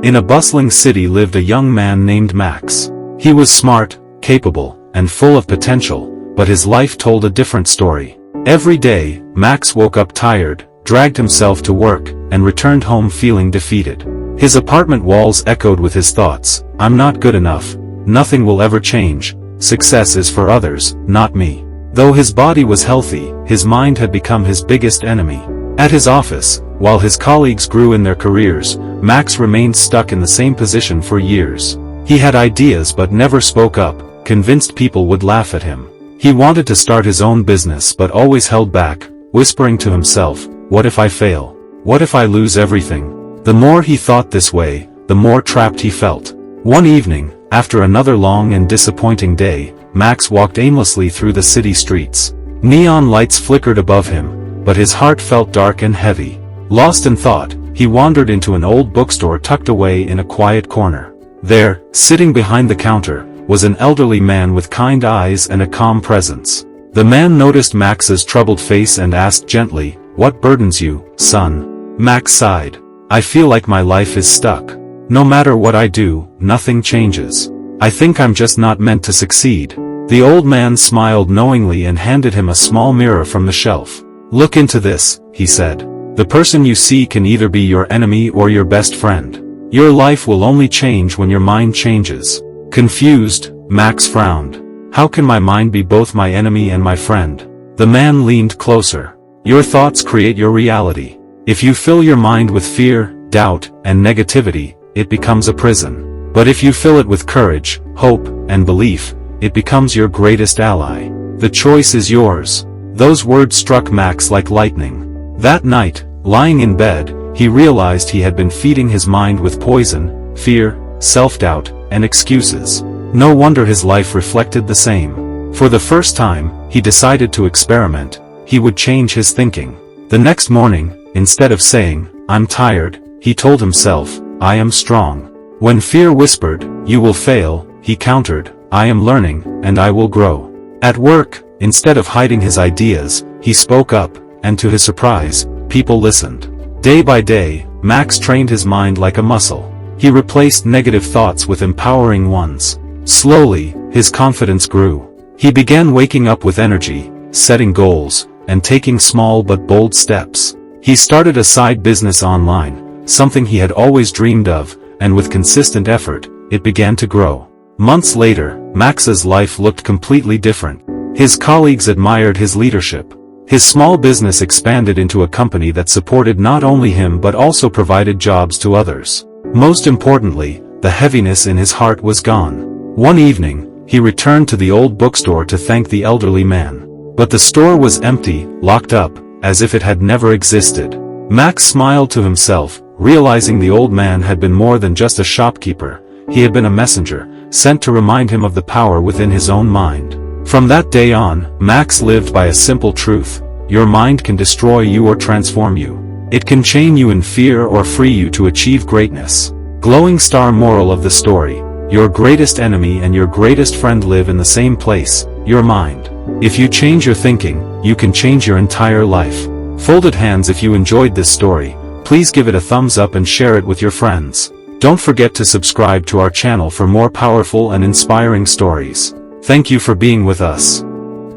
In a bustling city lived a young man named Max. He was smart, capable, and full of potential, but his life told a different story. Every day, Max woke up tired, dragged himself to work, and returned home feeling defeated. His apartment walls echoed with his thoughts: "I'm not good enough, nothing will ever change, success is for others, not me." Though his body was healthy, his mind had become his biggest enemy. At his office, while his colleagues grew in their careers, Max remained stuck in the same position for years. He had ideas but never spoke up, convinced people would laugh at him. He wanted to start his own business but always held back, whispering to himself, "What if I fail? What if I lose everything?" The more he thought this way, the more trapped he felt. One evening, after another long and disappointing day, Max walked aimlessly through the city streets. Neon lights flickered above him, but his heart felt dark and heavy. Lost in thought, he wandered into an old bookstore tucked away in a quiet corner. There, sitting behind the counter, was an elderly man with kind eyes and a calm presence. The man noticed Max's troubled face and asked gently, "What burdens you, son?" Max sighed. "I feel like my life is stuck. No matter what I do, nothing changes. I think I'm just not meant to succeed." The old man smiled knowingly and handed him a small mirror from the shelf. "Look into this," he said. "The person you see can either be your enemy or your best friend. Your life will only change when your mind changes." Confused, Max frowned. "How can my mind be both my enemy and my friend?" The man leaned closer. "Your thoughts create your reality. If you fill your mind with fear, doubt, and negativity, it becomes a prison. But if you fill it with courage, hope, and belief, it becomes your greatest ally. The choice is yours." Those words struck Max like lightning. That night, lying in bed, he realized he had been feeding his mind with poison, fear, self-doubt, and excuses. No wonder his life reflected the same. For the first time, he decided to experiment. He would change his thinking. The next morning, instead of saying, "I'm tired," he told himself, "I am strong." When fear whispered, "You will fail," he countered, "I am learning, and I will grow." At work, instead of hiding his ideas, he spoke up, and to his surprise, people listened. Day by day, Max trained his mind like a muscle. He replaced negative thoughts with empowering ones. Slowly, his confidence grew. He began waking up with energy, setting goals, and taking small but bold steps. He started a side business online, something he had always dreamed of, and with consistent effort, it began to grow. Months later, Max's life looked completely different. His colleagues admired his leadership. His small business expanded into a company that supported not only him but also provided jobs to others. Most importantly, the heaviness in his heart was gone. One evening, he returned to the old bookstore to thank the elderly man. But the store was empty, locked up, as if it had never existed. Max smiled to himself, realizing the old man had been more than just a shopkeeper. He had been a messenger, sent to remind him of the power within his own mind. From that day on, Max lived by a simple truth: your mind can destroy you or transform you. It can chain you in fear or free you to achieve greatness. Glowing star moral of the story: your greatest enemy and your greatest friend live in the same place, your mind. If you change your thinking, you can change your entire life. Folded hands. If you enjoyed this story, please give it a thumbs up and share it with your friends. Don't forget to subscribe to our channel for more powerful and inspiring stories. Thank you for being with us.